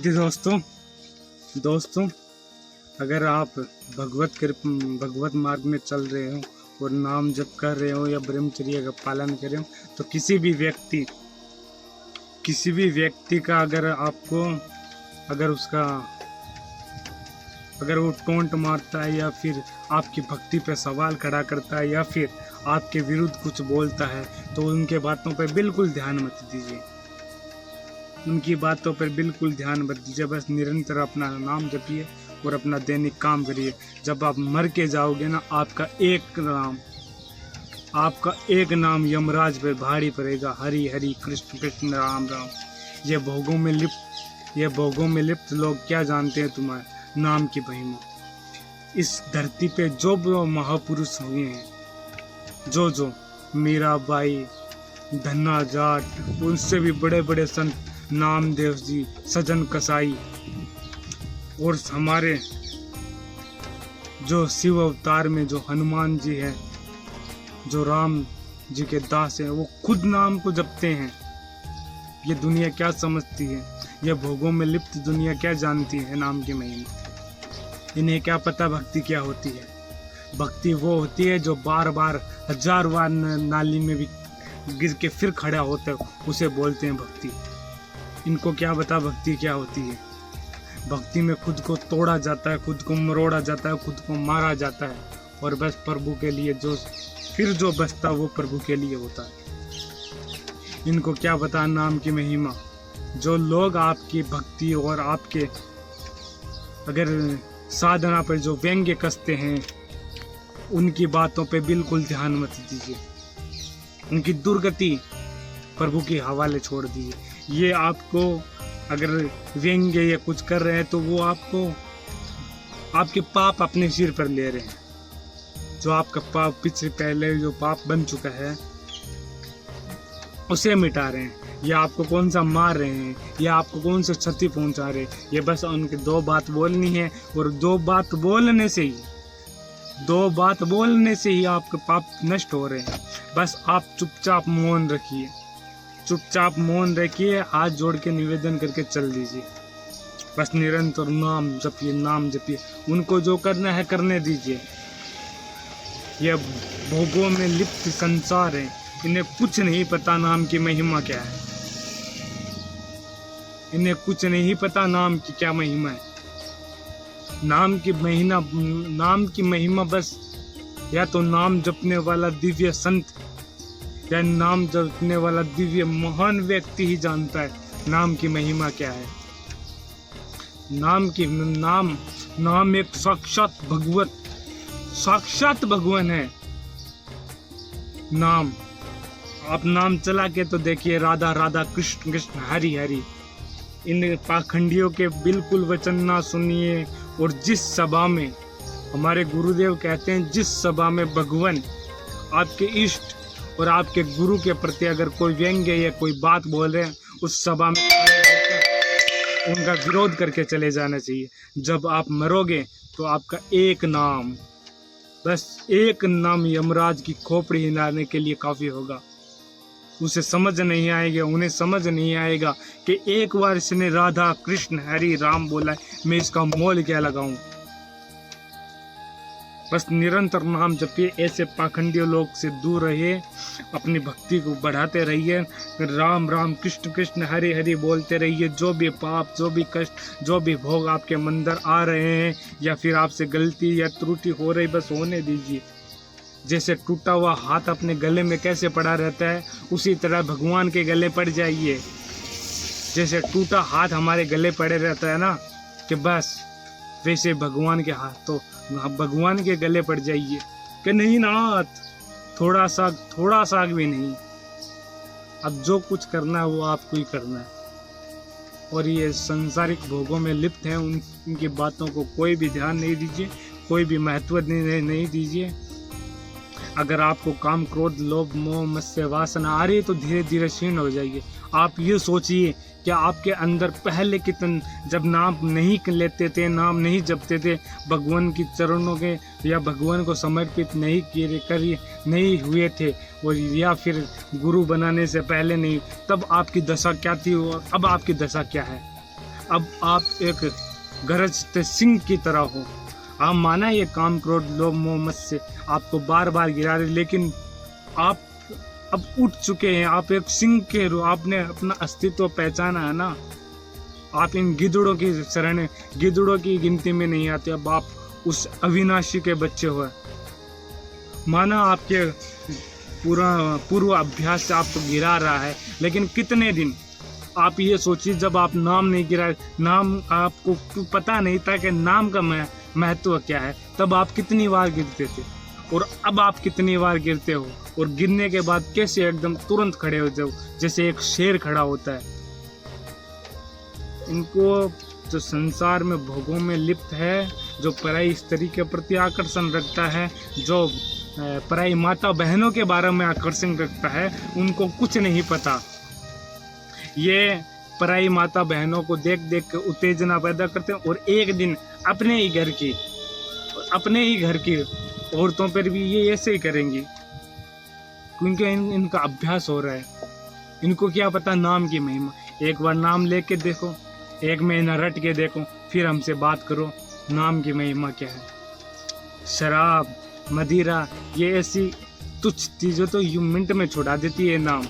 यदि दोस्तों अगर आप भगवत मार्ग में चल रहे हो और नाम जप कर रहे हो या ब्रह्मचर्य का पालन कर रहे हो, तो किसी भी व्यक्ति का अगर वो टोंट मारता है या फिर आपकी भक्ति पर सवाल खड़ा करता है या फिर आपके विरुद्ध कुछ बोलता है, तो उनके बातों पर बिल्कुल ध्यान मत दीजिए। बस निरंतर अपना नाम जपिए और अपना दैनिक काम करिए। जब आप मर के जाओगे ना, आपका एक नाम यमराज पर भारी पड़ेगा। हरि हरि कृष्ण कृष्ण राम राम। ये भोगों में लिप्त लोग क्या जानते हैं तुम्हारे नाम की महिमा। इस धरती पे जो महापुरुष हुए हैं, जो मीराबाई, धन्ना जाट, उनसे भी बड़े बड़े संत, नामदेव जी, सजन कसाई, और हमारे जो शिव अवतार में जो हनुमान जी हैं, जो राम जी के दास हैं, वो खुद नाम को जपते हैं। ये दुनिया क्या समझती है? ये भोगों में लिप्त दुनिया क्या जानती है नाम की महिमा? इन्हें क्या पता भक्ति क्या होती है। भक्ति वो होती है जो बार बार 1000 बार नाली में भी गिर के फिर खड़ा होता है, उसे बोलते हैं भक्ति। इनको क्या पता भक्ति क्या होती है। भक्ति में खुद को तोड़ा जाता है, खुद को मरोड़ा जाता है, खुद को मारा जाता है, और बस प्रभु के लिए जो बचता वो प्रभु के लिए होता है। इनको क्या पता नाम की महिमा। जो लोग आपकी भक्ति और आपके अगर साधना पर जो व्यंग्य कसते हैं, उनकी बातों पे बिल्कुल ध्यान मत दीजिए। उनकी दुर्गति प्रभु के हवाले छोड़ दीजिए। ये आपको अगर व्यंग्य या कुछ कर रहे हैं, तो वो आपके पाप अपने सिर पर ले रहे हैं। जो आपका पाप पहले जो पाप बन चुका है, उसे मिटा रहे हैं। या आपको कौन सा मार रहे हैं, या आपको कौन सा क्षति पहुंचा रहे हैं। ये बस उनकी 2 बात बोलनी है, और 2 बात बोलने से ही आपके पाप नष्ट हो रहे हैं। बस आप चुपचाप मौन रखिए, हाथ जोड़ के निवेदन करके चल दीजिए। बस निरंतर नाम जपिए। उनको जो करना है करने दीजिए। यह भोगों में लिप्त संसार है, इन्हें कुछ नहीं पता नाम की महिमा क्या है। इन्हें कुछ नहीं पता नाम की क्या महिमा है। नाम की महिमा बस या तो नाम जपने वाला दिव्य संत या नाम जपने वाला दिव्य महान व्यक्ति ही जानता है नाम की महिमा क्या है। नाम एक साक्षात भगवान है। नाम आप नाम चला के तो देखिए, राधा राधा कृष्ण कृष्ण हरि हरि। इन पाखंडियों के बिल्कुल वचन ना सुनिए। और जिस सभा में हमारे गुरुदेव कहते हैं, जिस सभा में भगवान आपके इष्ट और आपके गुरु के प्रति अगर कोई व्यंग्य या कोई बात बोल रहे हैं, उस सभा में उनका विरोध करके चले जाना चाहिए। जब आप मरोगे तो आपका बस एक नाम यमराज की खोपड़ी हिलाने के लिए काफी होगा। उन्हें समझ नहीं आएगा कि एक बार इसने राधा कृष्ण हरि राम बोला है, मैं इसका मोल क्या लगाऊं। बस निरंतर नाम जपिए। ऐसे पाखंडियों लोग से दूर रहिए, अपनी भक्ति को बढ़ाते रहिए। राम राम कृष्ण कृष्ण हरि हरि बोलते रहिए। जो भी पाप, जो भी कष्ट, जो भी भोग आपके अंदर आ रहे हैं या फिर आपसे गलती या त्रुटि हो रही, बस होने दीजिए। जैसे टूटा हुआ हाथ अपने गले में कैसे पड़ा रहता है, उसी तरह भगवान के गले पड़ जाइए। जैसे टूटा हाथ हमारे गले पड़े रहता है ना, कि बस वैसे भगवान के हाथ तो भगवान के गले पड़ जाइए कि नहीं नाथ, थोड़ा सा भी नहीं। अब जो कुछ करना है वो आपको ही करना है। और ये संसारिक भोगों में लिप्त हैं, उनकी बातों को कोई भी ध्यान नहीं दीजिए, कोई भी महत्व नहीं दीजिए। अगर आपको काम, क्रोध, लोभ, मोह, मत्स्य, वासना आ रही है, तो धीरे धीरे क्षीण हो जाइए। आप ये सोचिए कि आपके अंदर पहले जब नाम नहीं लेते थे, नाम नहीं जपते थे, भगवान की चरणों के या भगवान को समर्पित नहीं हुए थे, और या फिर गुरु बनाने से पहले नहीं, तब आपकी दशा क्या थी और अब आपकी दशा क्या है। अब आप एक गरजते सिंह की तरह हो। आप माना ये काम क्रोध लोभ मोह मत से आपको बार बार गिरा रहे, लेकिन आप अब उठ चुके हैं। आप एक सिंह के रूप, आपने अपना अस्तित्व पहचाना है ना। आप इन गिद्धड़ों की शरण, गिद्धड़ों की गिनती में नहीं आते। अब आप उस अविनाशी के बच्चे हो। माना आपके पूर्व अभ्यास से आपको गिरा रहा है, लेकिन कितने दिन। आप ये सोचिए, जब आप नाम नहीं गिराए, नाम आपको पता नहीं था कि नाम का महत्व क्या है, तब आप कितनी बार गिरते थे और अब आप कितनी बार गिरते हो, और गिरने के बाद कैसे एकदम तुरंत खड़े हो जाओ जैसे एक शेर खड़ा होता है। इनको जो संसार में भोगों में लिप्त है, जो पराई स्त्री के प्रति आकर्षण रखता है, जो पराई माता बहनों के बारे में आकर्षण रखता है, उनको कुछ नहीं पता। ये पराई माता बहनों को देख देख के उत्तेजना पैदा करते हैं और एक दिन अपने ही घर की औरतों पर भी ये ऐसे ही करेंगी, क्योंकि इनका अभ्यास हो रहा है। इनको क्या पता नाम की महिमा। एक बार नाम लेके देखो, 1 महीना रट के देखो, फिर हमसे बात करो नाम की महिमा क्या है। शराब, मदिरा, ये ऐसी तुच्छ चीज़ें तो मिनट में छुड़ा देती है नाम।